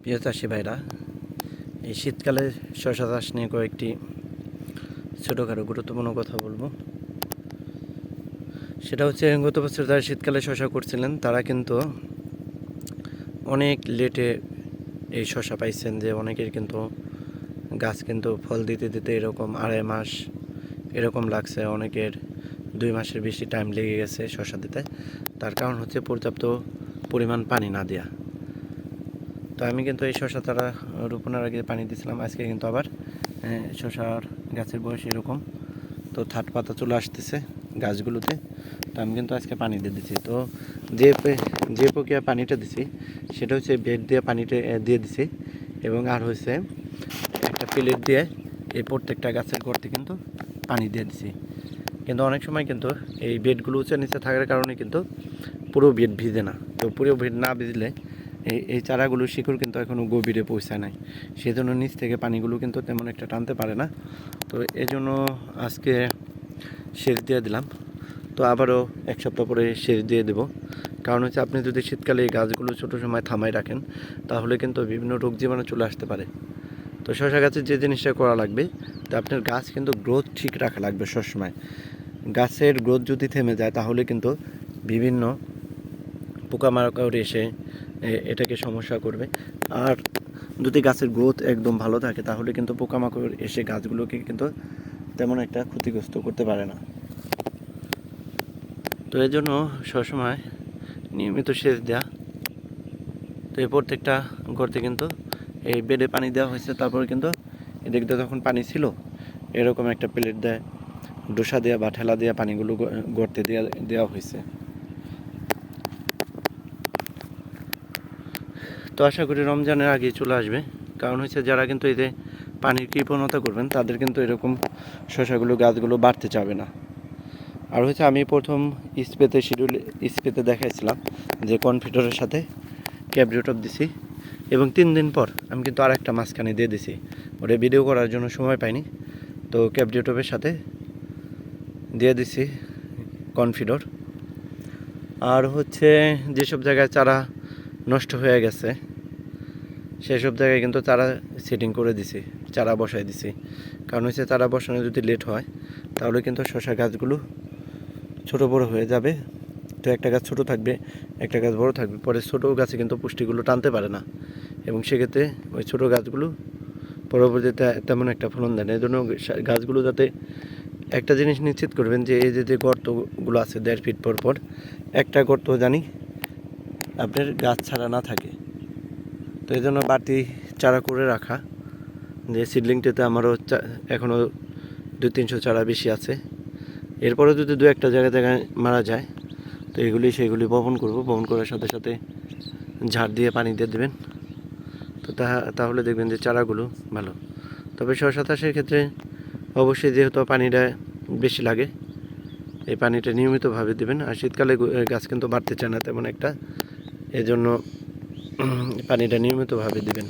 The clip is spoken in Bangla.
প্রিয় চাষি ভাইরা, এই শীতকালে শশা চাষ নিয়ে কয়েকটি ছোটোখাটো গুরুত্বপূর্ণ কথা বলবো। সেটা হচ্ছে, গত বছর যারা শীতকালে শশা করছিলেন তারা কিন্তু অনেক লেটে এই শশা পাইছেন। যে অনেকের কিন্তু গাছ কিন্তু ফল দিতে দিতে এরকম 2.5 মাস এরকম লাগছে, অনেকের 2 মাসের বেশি টাইম লেগে গেছে শশা দিতে। তার কারণ হচ্ছে পর্যাপ্ত পরিমাণ পানি না দেওয়া। তো আমি কিন্তু এই শশা চারা রোপণের আগে পানি দিয়েছিলাম, আজকে কিন্তু আবার শশার গাছের বয়স এরকম, তো থাট পাতা চলে আসতেছে গাছগুলোতে। তো আমি কিন্তু আজকে পানি দিয়ে দিচ্ছি। তো যে প্রক্রিয়া পানিটা দিছি সেটা হচ্ছে বেড দিয়ে পানিটা দিয়ে দিছি, এবং আর হচ্ছে একটা প্লেট দিয়ে এই প্রত্যেকটা গাছের করতে কিন্তু পানি দিয়ে দিছি। কিন্তু অনেক সময় কিন্তু এই বেডগুলো উঁচু নিচে থাকার কারণে কিন্তু পুরো বেড ভিজে না। তো পুরো বেড না ভিজলে এই চারাগুলো শিকড় কিন্তু এখনও গভীরে পৌঁছায় নাই, সেই জন্য নিচ থেকে পানিগুলো কিন্তু তেমন একটা টানতে পারে না। তো এই জন্য আজকে সেচ দিয়ে দিলাম। তো আবারও 1 সপ্তাহ পরে সেচ দিয়ে দেবো। কারণ হচ্ছে, আপনি যদি শীতকালে এই গাছগুলো ছোটো সময় থামায় রাখেন তাহলে কিন্তু বিভিন্ন রোগ জীবাণু চলে আসতে পারে। তো শশা গাছের যে জিনিসটা করা লাগবে, তো আপনার গাছ কিন্তু গ্রোথ ঠিক রাখা লাগবে সবসময়। গাছের গ্রোথ যদি থেমে যায় তাহলে কিন্তু বিভিন্ন পোকামাকড় এসে এটাকে সমস্যা করবে। আর যদি গাছের গ্রোথ একদম ভালো থাকে তাহলে কিন্তু পোকামাকড় এসে গাছগুলোকে কিন্তু তেমন একটা ক্ষতিগ্রস্ত করতে পারে না। তো এই জন্য সবসময় নিয়মিত সেচ দেওয়া। তো এই প্রত্যেকটা গর্তে কিন্তু এই বেডে পানি দেওয়া হয়েছে। তারপরে কিন্তু এদিকটা যখন পানি ছিল এরকম একটা প্লেট দেয়, ডোসা দেওয়া বা ঠেলা দেওয়া পানিগুলো গর্তে দেওয়া হয়েছে। তো আশা করি রমজানের আগে চলে আসবে। কারণ হচ্ছে, যারা কিন্তু এই যে পানির কৃপণতা করবেন তাদের কিন্তু এরকম শশাগুলো গাছগুলো বাড়তে চাবে না। আর হচ্ছে, আমি প্রথম স্প্রেতে দেখাইছিলাম যে কনফিডারের সাথে ক্যাব্রিওটপ দিছি, এবং 3 দিন পর আমি কিন্তু আর একটা মাঝখানে দিয়ে দিছি। ওটা ভিডিও করার জন্য সময় পাইনি। তো ক্যাব্রিওটপের সাথে দিয়ে দিছি কনফিডর। আর হচ্ছে, যেসব জায়গায় চারা নষ্ট হয়ে গেছে সেসব জায়গায় কিন্তু চারা সেটিং করে দিছি, চারা বসাই দিছি। কারণ হচ্ছে, চারা বসানো যদি লেট হয় তাহলে কিন্তু শশা গাছগুলো ছোটো বড়ো হয়ে যাবে। তো একটা গাছ ছোটো থাকবে, একটা গাছ বড় থাকবে, পরে ছোটো গাছে কিন্তু পুষ্টিগুলো টানতে পারে না, এবং সেক্ষেত্রে ওই ছোটো গাছগুলো পরবর্তীতে তেমন একটা ফলন দেয় না। এই জন্য গাছগুলো যাতে, একটা জিনিস নিশ্চিত করবেন যে এই যে গর্তগুলো আছে 1.5 ফিট পর পর একটা গর্ত জানি আপনার গাছ ছাড়া না থাকে। তো এই জন্য বাড়তি চারা করে রাখা। যে সিডলিংটিতে আমারও এখনও 200-300 চারা বেশি আছে। এরপরে যদি 2-1টা জায়গায় মারা যায় তো সেগুলি বপন করব। বপন করার সাথে সাথে ঝাড় দিয়ে পানি দিয়ে দেবেন। তো তাহলে দেখবেন যে চারাগুলো ভালো। তবে শশা চাষের ক্ষেত্রে অবশ্যই, যেহেতু পানিটা বেশি লাগে, এই পানিটা নিয়মিতভাবে দেবেন। আর শীতকালে গাছ কিন্তু বাড়তে চায় না তেমন একটা, এজন্য পানিটা নিয়মিতভাবে দেবেন।